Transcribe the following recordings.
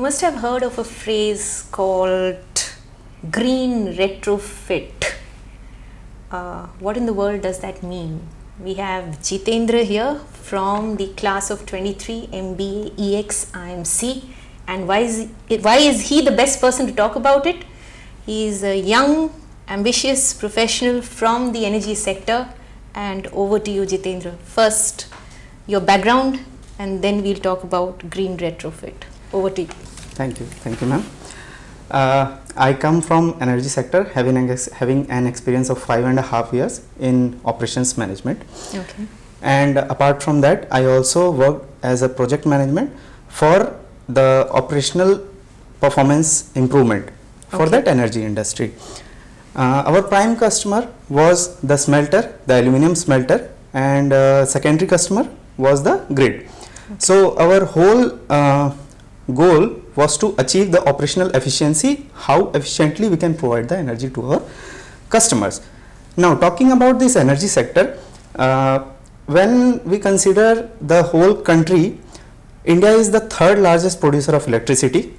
must have heard of a phrase called green retrofit. What in the world does that mean? We have Jitendra here from the class of 23 MBA EX IMC, and why is he the best person to talk about it? He is a young, ambitious professional from the energy sector. And over to you, Jitendra. First, your background, and then we'll talk about green retrofit. Over to you. Thank you, ma'am. I come from energy sector, having an experience of 5.5 years in operations management. Okay. And apart from that, I also worked as a project management for the operational performance improvement for that energy industry. Our prime customer was the smelter, the aluminum smelter, and secondary customer was the grid. So our whole goal was to achieve the operational efficiency, how efficiently we can provide the energy to our customers. Now, talking about this energy sector, when we consider the whole country, India is the third largest producer of electricity.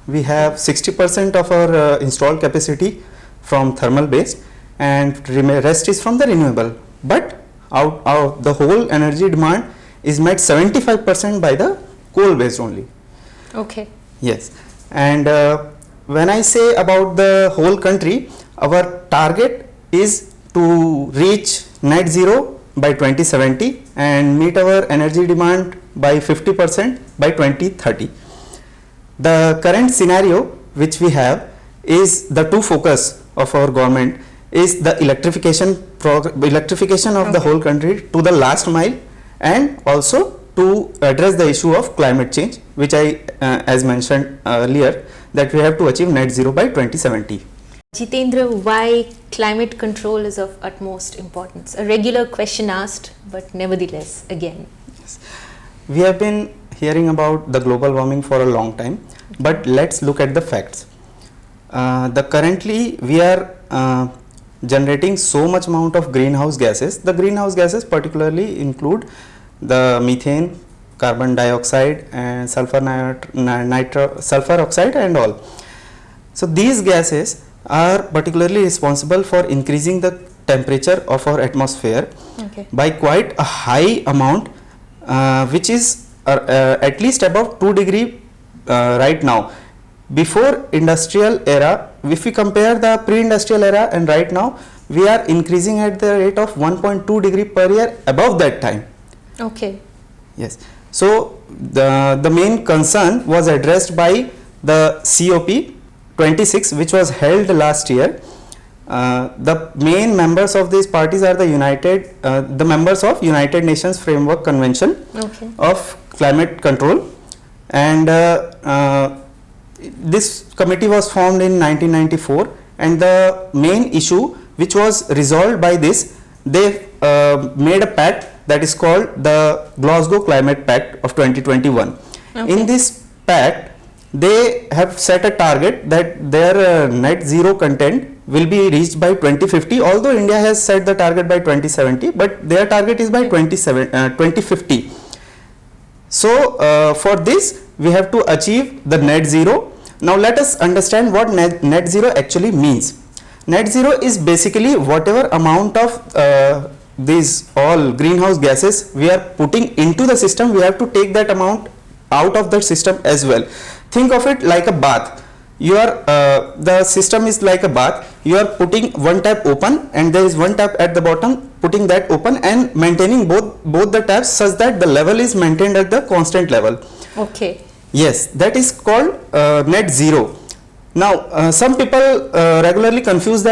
We have 60% of our installed capacity from thermal based, and rest is from the renewable. But out the whole energy demand is met 75% by the coal based only. Okay. Yes, and when I say about the whole country, our target is to reach net zero by 2070 and meet our energy demand by 50% by 2030. The current scenario which we have is the two focus of our government is the electrification of the whole country to the last mile, and also to address the issue of climate change, which I as mentioned earlier, that we have to achieve net zero by 2070. Jitendra, why climate control is of utmost importance? A regular question asked, but nevertheless, again. Yes. We have been hearing about the global warming for a long time, but let's look at the facts. Currently we are generating so much amount of greenhouse gases. The greenhouse gases particularly include the methane, carbon dioxide, and sulfur oxide and all. So these gases are particularly responsible for increasing the temperature of our atmosphere by quite a high amount, which is at least above 2 degree right now. Before industrial era, if we compare the pre-industrial era and right now, we are increasing at the rate of 1.2 degree per year above that time. Okay. Yes. So the main concern was addressed by the COP 26, which was held last year. The main members of these parties are the members of United Nations Framework Convention of Climate Control, and this committee was formed in 1994, and the main issue which was resolved by this, they made a pact that is called the Glasgow Climate Pact of 2021. In this pact, they have set a target that their net zero content will be reached by 2050, although India has set the target by 2070, but their target is by 2050. So for this we have to achieve the net zero. Now let us understand what net zero actually means. Net zero is basically whatever amount of these all greenhouse gases we are putting into the system, we have to take that amount out of the system as well. Think of it like a bath. The system is like a bath. You are putting one tap open and there is one tap at the bottom, putting that open and maintaining both the taps such that the level is maintained at the constant level. Okay. Yes, that is called net zero. Now some people regularly confuse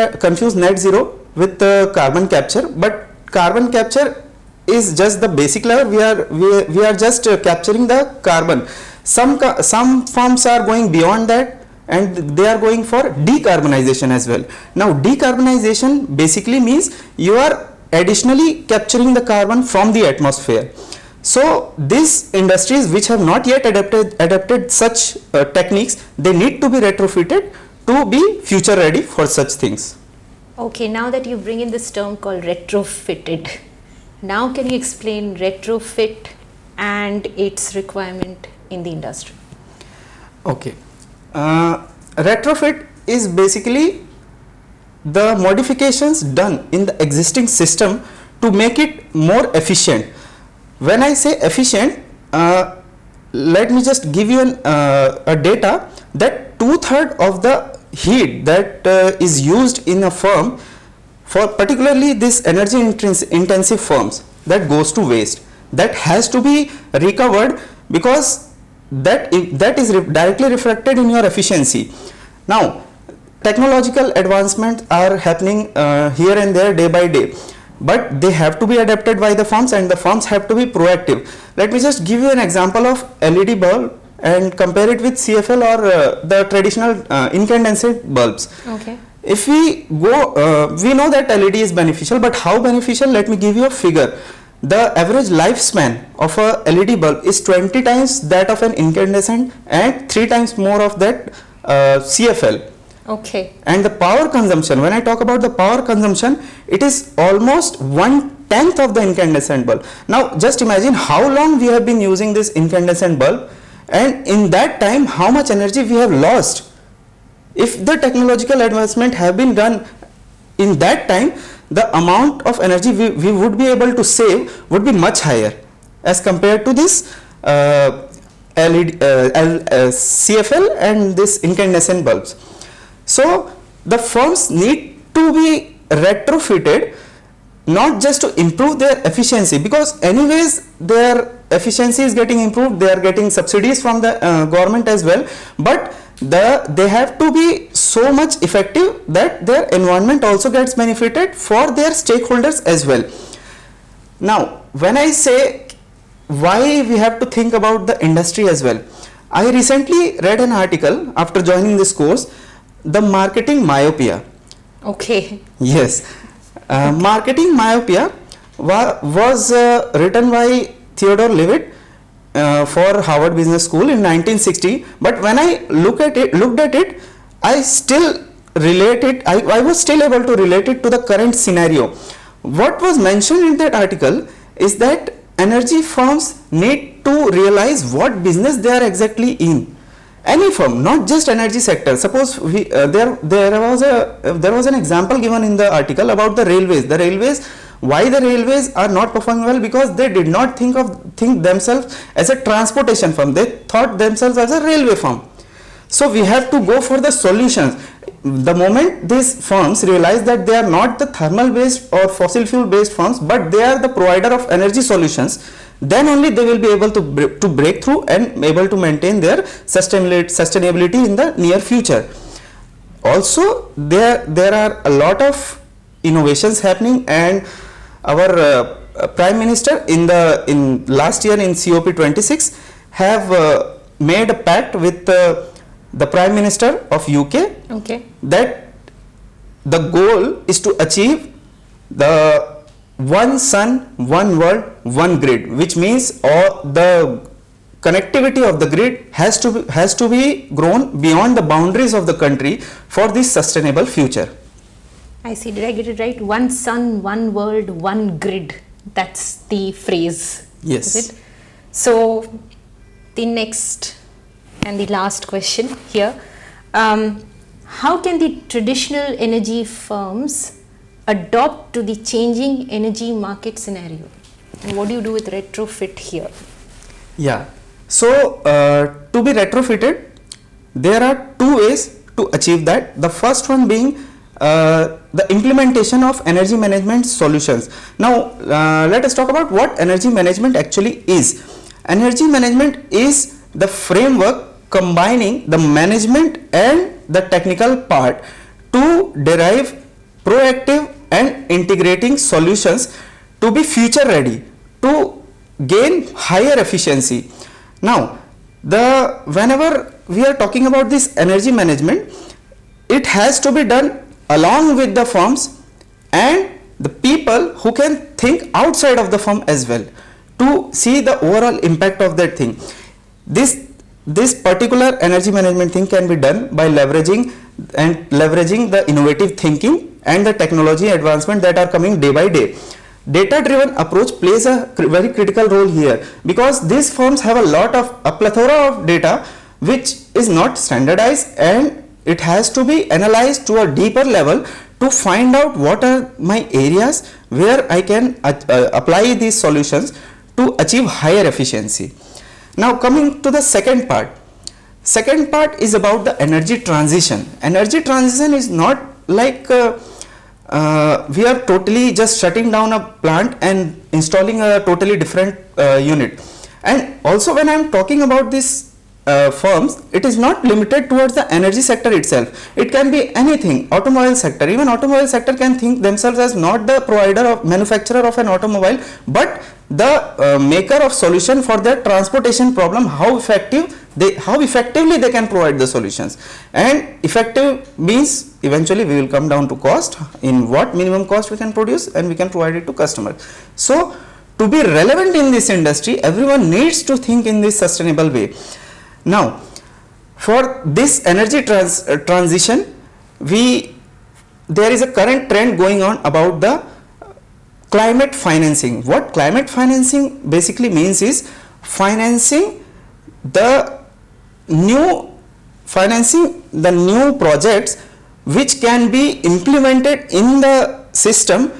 net zero with carbon capture, but carbon capture is just the basic level. We are just capturing the carbon. Some firms are going beyond that, and they are going for decarbonization as well. Now decarbonization basically means you are additionally capturing the carbon from the atmosphere. So these industries which have not yet adapted such techniques, they need to be retrofitted to be future ready for such things. Okay, now that you bring in this term called retrofitted, now can you explain retrofit and its requirement in the industry? Okay, Retrofit is basically the modifications done in the existing system to make it more efficient. When I say efficient, let me just give you a data that 2/3 of the heat that is used in a firm, for particularly this energy intensive firms, that goes to waste. That has to be recovered because that is directly reflected in your efficiency. Now, technological advancements are happening here and there day by day, but they have to be adapted by the firms, and the firms have to be proactive. Let me just give you an example of LED bulb and compare it with CFL or the traditional incandescent bulbs. Okay. If we go, we know that LED is beneficial, but how beneficial? Let me give you a figure. The average lifespan of a LED bulb is 20 times that of an incandescent and 3 times more of that CFL. Okay. And the power consumption, when I talk about the power consumption, it is almost 1/10 of the incandescent bulb. Now just imagine how long we have been using this incandescent bulb, and in that time how much energy we have lost. If the technological advancement have been done in that time, the amount of energy we would be able to save would be much higher as compared to this CFL and this incandescent bulbs. So the firms need to be retrofitted, not just to improve their efficiency, because anyways their efficiency is getting improved, they are getting subsidies from the government as well, but they have to be so much effective that their environment also gets benefited for their stakeholders as well. Now when I say why we have to think about the industry as well, I recently read an article after joining this course, the marketing myopia. Okay. Yes, marketing myopia was written by Theodore Levitt for Harvard Business School in 1960. But when I looked at it, I still relate it. I was still able to relate it to the current scenario. What was mentioned in that article is that energy firms need to realize what business they are exactly in. Any firm, not just energy sector. Suppose there was an example given in the article about the railways. Why the railways are not performing well? Because they did not think themselves as a transportation firm. They thought themselves as a railway firm. So we have to go for the solutions. The moment these firms realize that they are not the thermal based or fossil fuel based firms, but they are the provider of energy solutions, then only they will be able to break through and able to maintain their sustainability in the near future. Also, there are a lot of innovations happening, and our Prime Minister in last year in COP26 have made a pact with the Prime Minister of UK, okay, that the goal is to achieve the one sun, one world, one grid, which means the connectivity of the grid has to be grown beyond the boundaries of the country for this sustainable future. I see. Did I get it right? One sun, one world, one grid. That's the phrase. Yes. Is it? So the next and the last question here. How can the traditional energy firms adopt to the changing energy market scenario? And what do you do with retrofit here? Yeah. So to be retrofitted, there are two ways to achieve that. The first one being the implementation of energy management solutions. Now let us talk about what energy management actually is. Energy management is the framework combining the management and the technical part to derive proactive and integrating solutions to be future ready, to gain higher efficiency. Now whenever we are talking about this energy management, it has to be done along with the firms and the people who can think outside of the firm as well, to see the overall impact of that thing. This particular energy management thing can be done by leveraging the innovative thinking and the technology advancement that are coming day by day. Data driven approach plays a very critical role here, because these firms have a plethora of data which is not standardized, and it has to be analyzed to a deeper level to find out what are my areas where I can apply these solutions to achieve higher efficiency. Now coming to the second part. Second part is about the energy transition. Energy transition is not like we are totally just shutting down a plant and installing a totally different unit. And also when I am talking about this firms, it is not limited towards the energy sector itself. It can be anything, automobile sector. Even automobile sector can think themselves as not the provider of manufacturer of an automobile, but the maker of solution for their transportation problem. How effectively they can provide the solutions. And effective means eventually we will come down to cost, in what minimum cost we can produce and we can provide it to customer. So to be relevant in this industry, everyone needs to think in this sustainable way. Now, for this energy transition, there is a current trend going on about the climate financing. What climate financing basically means is financing the new projects which can be implemented in the system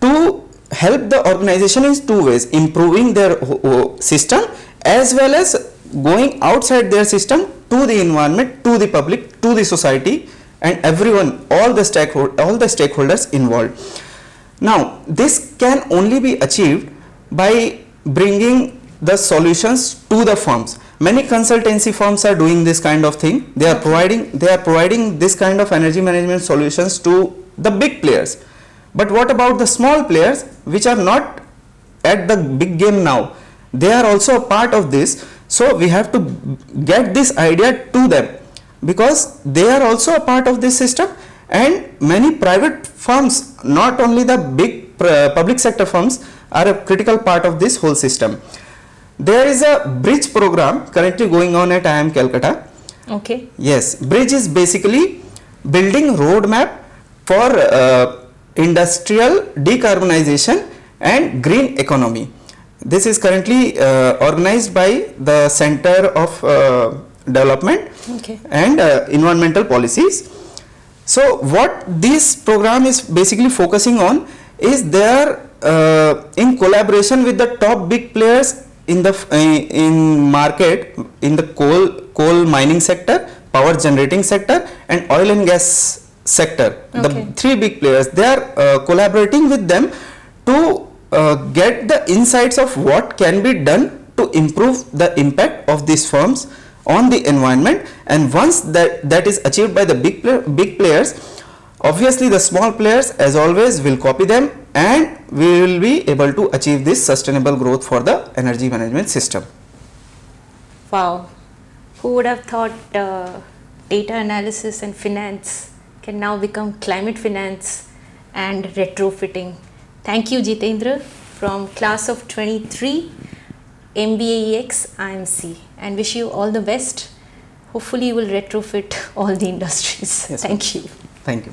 to help the organization in two ways: improving their system as well as going outside their system to the environment, to the public, to the society, and everyone, all the stakeholders involved. Now this can only be achieved by bringing the solutions to the firms. Many consultancy firms are doing this kind of thing. They are providing this kind of energy management solutions to the big players. But what about the small players which are not at the big game now? They are also a part of this. So we have to get this idea to them, because they are also a part of this system, and many private firms, not only the big public sector firms, are a critical part of this whole system. There is a BRIDGE program currently going on at IIM Calcutta. Okay. Yes, BRIDGE is basically building roadmap for industrial decarbonization and green economy. This is currently organized by the Center of Development and Environmental Policies. So what this program is basically focusing on is they are in collaboration with the top big players in the market, in the coal mining sector, power generating sector, and oil and gas sector. The three big players, they are collaborating with them to get the insights of what can be done to improve the impact of these firms on the environment. And once that is achieved by the big players, obviously the small players as always will copy them, and we will be able to achieve this sustainable growth for the energy management system. Wow, who would have thought data analysis and finance can now become climate finance and retrofitting. Thank you, Jitendra, from class of 23, MBAEX IMC, and wish you all the best. Hopefully you will retrofit all the industries. Yes, thank you. Thank you.